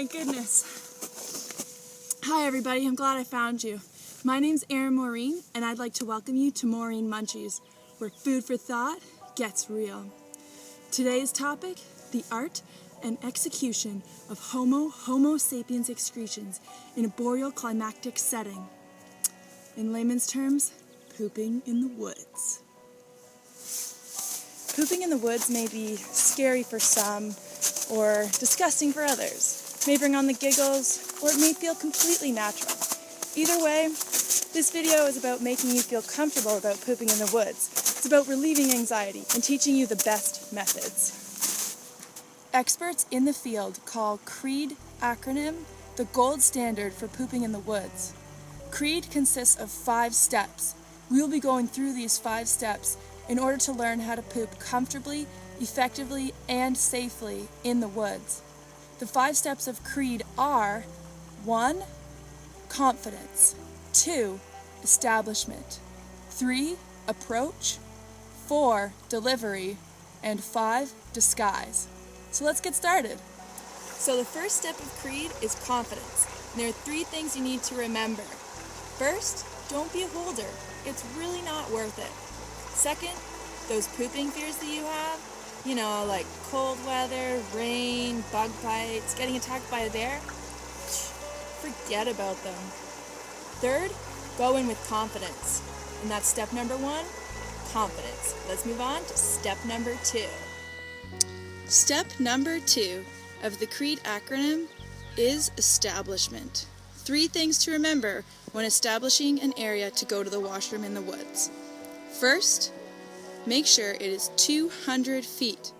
Thank goodness. Hi everybody, I'm glad I found you. My name's Maureen, and I'd like to welcome you to Maureen Munchies, where food for thought gets real. Today's topic, the art and execution of Homo Sapiens excretions in a boreal climactic setting. In layman's terms, pooping in the woods. Pooping in the woods may be scary for some or disgusting for others. It may bring on the giggles, or it may feel completely natural. Either way, this video is about making you feel comfortable about pooping in the woods. It's about relieving anxiety and teaching you the best methods. Experts in the field call CREED acronym the gold standard for pooping in the woods. CREED consists of 5 steps. We will be going through these 5 steps in order to learn how to poop comfortably, effectively, and safely in the woods. The 5 steps of CREED are 1. Confidence. 2. Establishment. 3. Approach. 4. Delivery. And 5. Disguise. So let's get started. So the first step of CREED is confidence. And there are 3 things you need to remember. First, don't be a holder. It's really not worth it. Second, those pooping fears that you have, like cold weather, rain, bug bites, getting attacked by a bear, forget about them. Third, go in with confidence. And that's step number 1, confidence. Let's move on to step number 2. Step number 2 of the CREED acronym is establishment. 3 things to remember when establishing an area to go to the washroom in the woods. First, make sure it is 200 feet.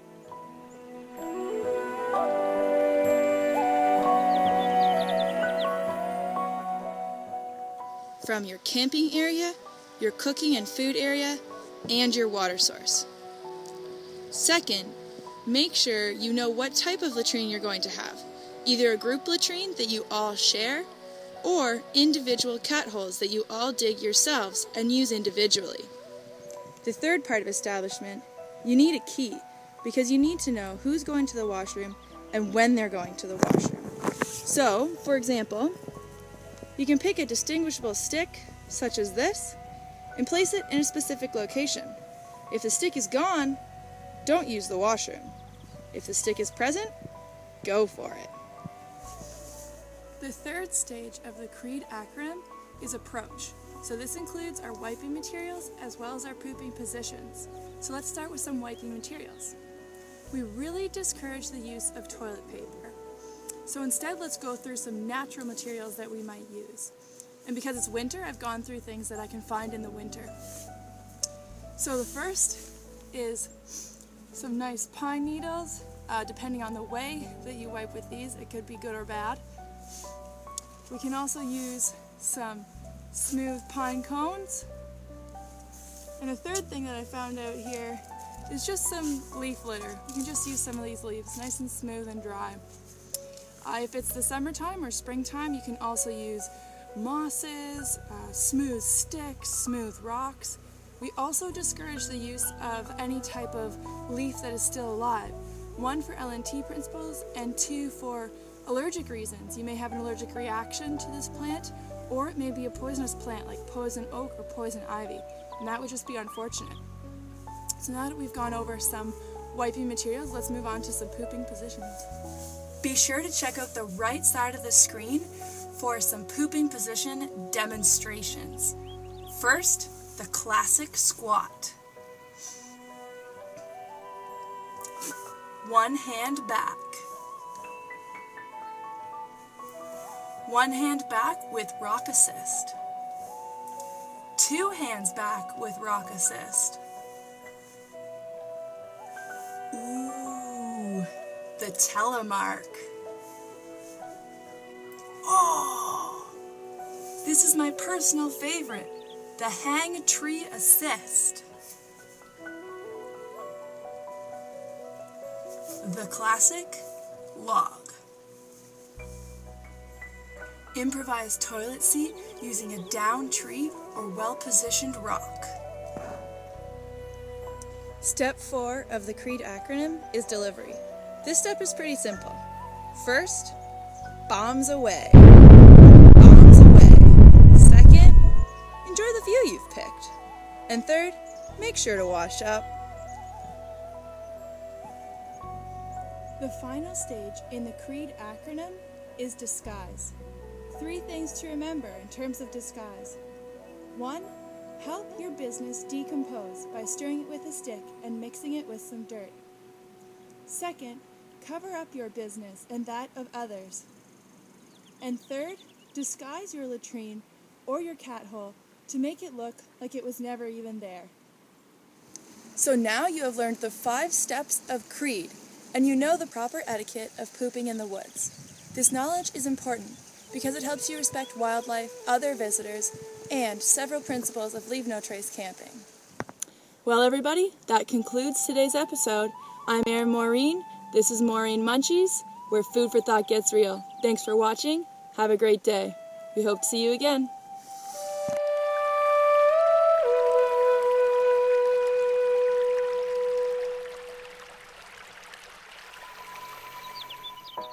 From your camping area, your cooking and food area, and your water source. Second, make sure you know what type of latrine you're going to have. Either a group latrine that you all share, or individual cat holes that you all dig yourselves and use individually. The third part of establishment, you need a key, because you need to know who's going to the washroom and when they're going to the washroom. So, for example, you can pick a distinguishable stick, such as this, and place it in a specific location. If the stick is gone, don't use the washroom. If the stick is present, go for it. The third stage of the CREED acronym is approach. So this includes our wiping materials as well as our pooping positions. So let's start with some wiping materials. We really discourage the use of toilet paper. So instead, let's go through some natural materials that we might use. And because it's winter, I've gone through things that I can find in the winter. So the first is some nice pine needles. Depending on the way that you wipe with these, it could be good or bad. We can also use some smooth pine cones. And a third thing that I found out here is just some leaf litter. You can just use some of these leaves, nice and smooth and dry. If it's the summertime or springtime, you can also use mosses, smooth sticks, smooth rocks. We also discourage the use of any type of leaf that is still alive. 1 for LNT principles, and 2 for allergic reasons. You may have an allergic reaction to this plant, or it may be a poisonous plant like poison oak or poison ivy, and that would just be unfortunate. So now that we've gone over some wiping materials, let's move on to some pooping positions. Be sure to check out the right side of the screen for some pooping position demonstrations. First, the classic squat. 1 hand back. 1 hand back with rock assist. 2 hands back with rock assist. Ooh, the telemark. Oh, this is my personal favorite, the hang tree assist. The classic log. Improvised toilet seat using a down tree or well-positioned rock. Step 4 of the CREED acronym is delivery. This step is pretty simple. First, bombs away. Bombs away. Second, enjoy the view you've picked. And third, make sure to wash up. The final stage in the CREED acronym is disguise. 3 things to remember in terms of disguise. 1. Help your business decompose by stirring it with a stick and mixing it with some dirt. 2nd, cover up your business and that of others. And 3rd, disguise your latrine or your cat hole to make it look like it was never even there. So now you have learned the 5 steps of CREED, and you know the proper etiquette of pooping in the woods. This knowledge is important because it helps you respect wildlife, other visitors, and several principles of leave no trace camping. Well, everybody, that concludes today's episode. I'm Maureen. This is Maureen Munchies, where food for thought gets real. Thanks for watching. Have a great day. We hope to see you again.